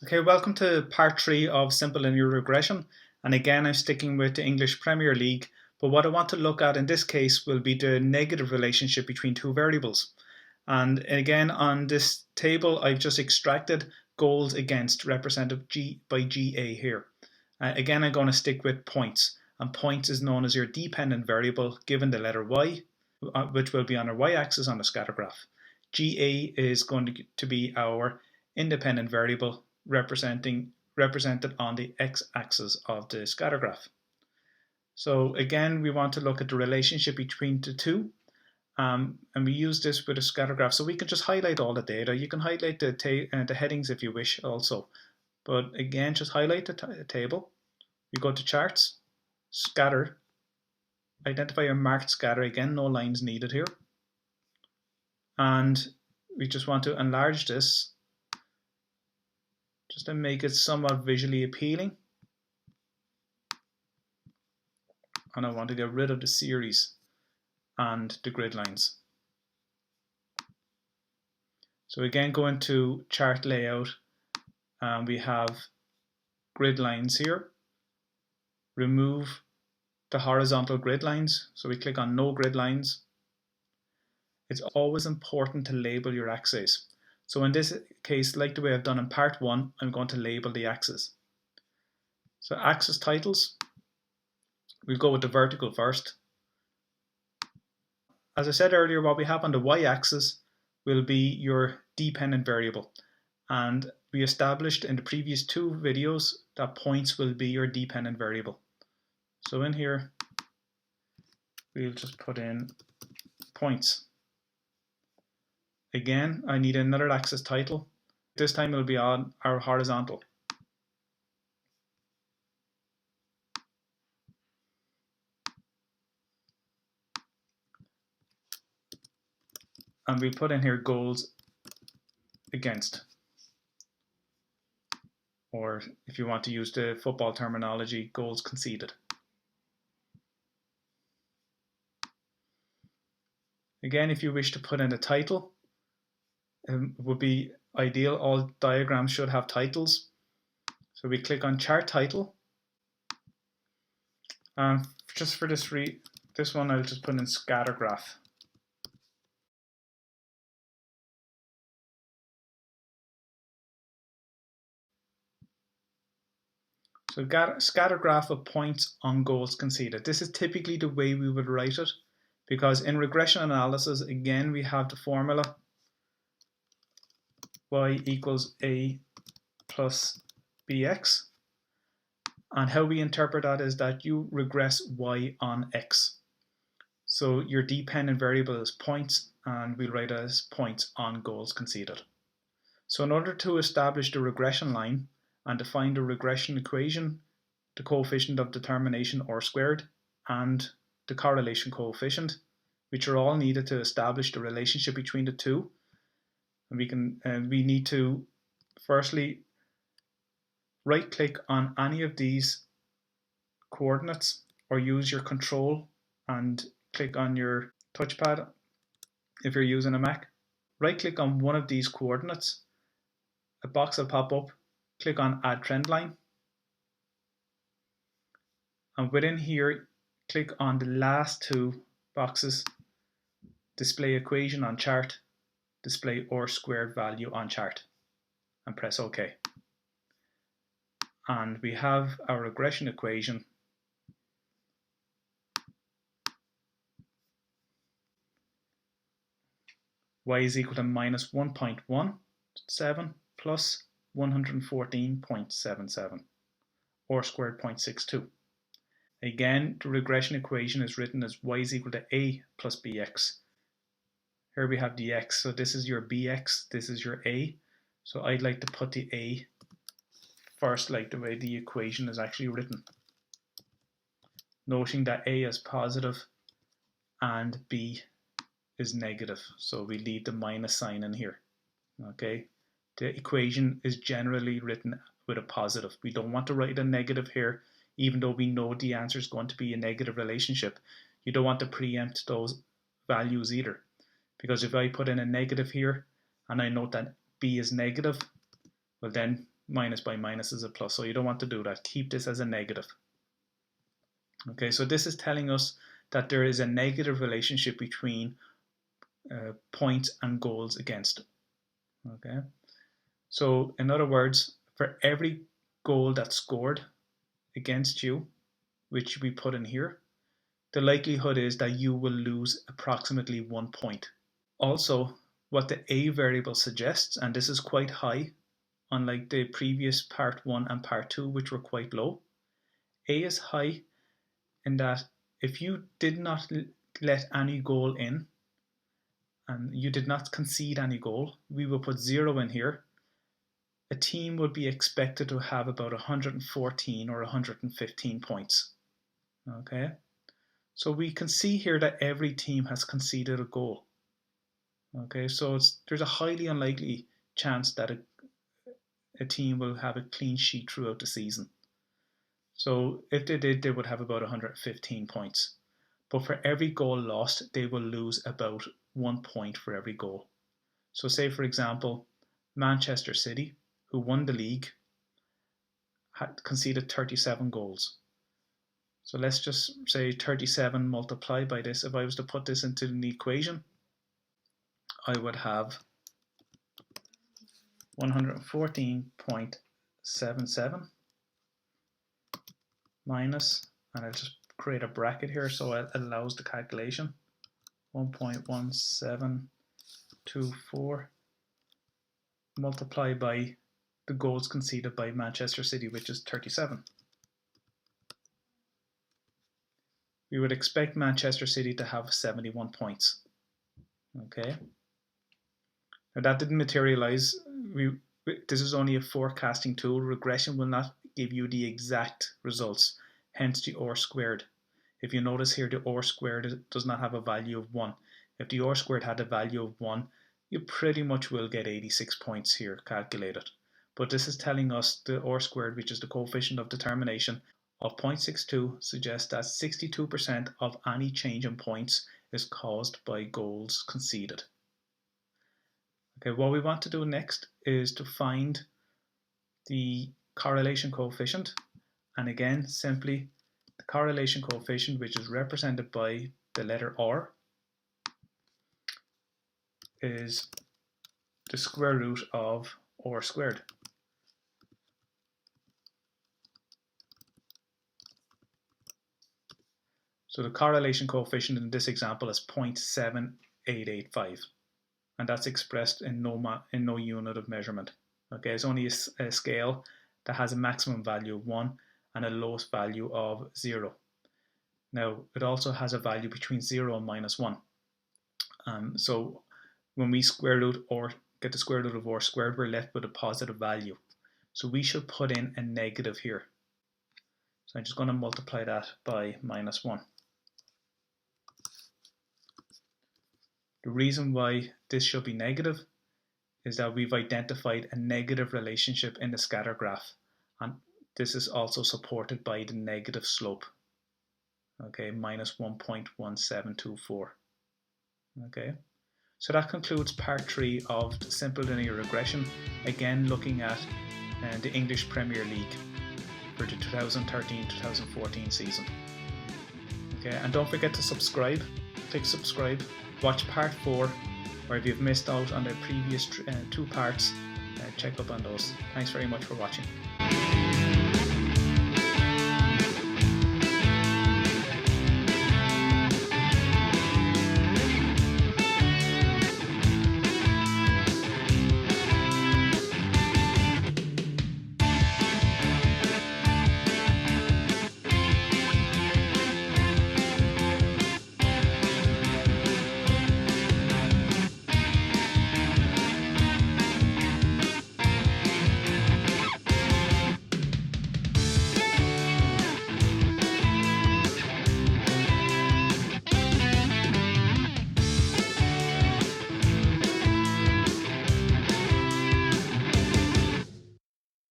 Okay, welcome to part 3 of simple linear regression, and again I'm sticking with the English Premier League, but what I want to look at in this case will be the negative relationship between two variables. And again on this table I've just extracted goals against represented by GA here. Again I'm going to stick with points, and points is known as your dependent variable given the letter Y, which will be on our y-axis on the scatter graph. GA is going to be our independent variable represented on the x-axis of the scatter graph. So again, we want to look at the relationship between the two, and we use this with a scatter graph. So we can just highlight all the data. You can highlight the headings if you wish also, but again, just highlight the table. We go to charts, scatter, identify your marked scatter. Again, no lines needed here, and we just want to enlarge this just to make it somewhat visually appealing. And I want to get rid of the series and the grid lines. So again, go into chart layout, and we have grid lines here. Remove the horizontal grid lines. So we click on no grid lines. It's always important to label your axes. So in this case, like the way I've done in part 1, I'm going to label the axes. So axis titles, we'll go with the vertical first. As I said earlier, what we have on the y-axis will be your dependent variable, and we established in the previous 2 videos that points will be your dependent variable. So in here we'll just put in points. Again, I need another axis title. This time it'll be on our horizontal. And we'll put in here goals against, or if you want to use the football terminology, goals conceded. Again, if you wish to put in a title, it would be ideal. All diagrams should have titles. So we click on chart title. Just for this one, I'll just put in Scattergraph. So Scattergraph of points on goals conceded. This is typically the way we would write it, because in regression analysis, again, we have the formula y equals a plus bx. And how we interpret that is that you regress y on x. So your dependent variable is points, and we write it as points on goals conceded. So in order to establish the regression line and define the regression equation, the coefficient of determination r squared and the correlation coefficient, which are all needed to establish the relationship between the two, and we need to firstly right click on any of these coordinates, or use your control and click on your touchpad if you're using a Mac. Right click on one of these coordinates, a box will pop up, click on add trend line, and within here click on the last 2 boxes, display equation on chart, display r squared value on chart, and press OK. And we have our regression equation y is equal to minus 1.17 plus 114.77, r squared 0.62. Again, the regression equation is written as y is equal to a plus bx. Here we have the x, so this is your bx, this is your a. So I'd like to put the a first, like the way the equation is actually written, noting that a is positive and b is negative, so we leave the minus sign in here. Okay, the equation is generally written with a positive. We don't want to write a negative here, even though we know the answer is going to be a negative relationship. You don't want to preempt those values either, because if I put in a negative here and I note that b is negative, well then minus by minus is a plus, so you don't want to do that. Keep this as a negative. Okay, so this is telling us that there is a negative relationship between points and goals against. Okay, so in other words, for every goal that's scored against you, which we put in here, the likelihood is that you will lose approximately 1 point. Also, what the A variable suggests, and this is quite high, unlike the previous part 1 and part 2, which were quite low, A is high in that if you did not let any goal in, and you did not concede any goal, we will put 0 in here. A team would be expected to have about 114 or 115 points. Okay, so we can see here that every team has conceded a goal. Okay, so there's a highly unlikely chance that a team will have a clean sheet throughout the season. So if they did, they would have about 115 points. But for every goal lost, they will lose about 1 point for every goal. So say, for example, Manchester City, who won the league, had conceded 37 goals. So let's just say 37 multiplied by this. If I was to put this into an equation, I would have 114.77 minus, and I'll just create a bracket here so it allows the calculation, 1.1724 multiplied by the goals conceded by Manchester City, which is 37. We would expect Manchester City to have 71 points. Okay. Now that didn't materialize. This is only a forecasting tool. Regression will not give you the exact results, hence the R squared. If you notice here, the R squared does not have a value of 1. If the R squared had a value of 1, you pretty much will get 86 points here calculated. But this is telling us the R squared, which is the coefficient of determination, of 0.62 suggests that 62% of any change in points is caused by goals conceded. Okay, what we want to do next is to find the correlation coefficient, and again simply the correlation coefficient, which is represented by the letter R, is the square root of R squared. So the correlation coefficient in this example is 0.7885, and that's expressed in no unit of measurement. Okay, it's only a scale that has a maximum value of 1 and a lowest value of 0. Now, it also has a value between 0 and minus 1. So when we square root or get the square root of R squared, we're left with a positive value. So we should put in a negative here. So I'm just going to multiply that by minus 1. The reason why this should be negative is that we've identified a negative relationship in the scatter graph, and this is also supported by the negative slope. Okay, minus 1.1724. Okay, so that concludes part 3 of the simple linear regression, again looking at the English Premier League for the 2013-2014 season. Okay, and don't forget to subscribe. Click subscribe. Watch part 4, or if you've missed out on the previous 2 parts, check up on those. Thanks very much for watching.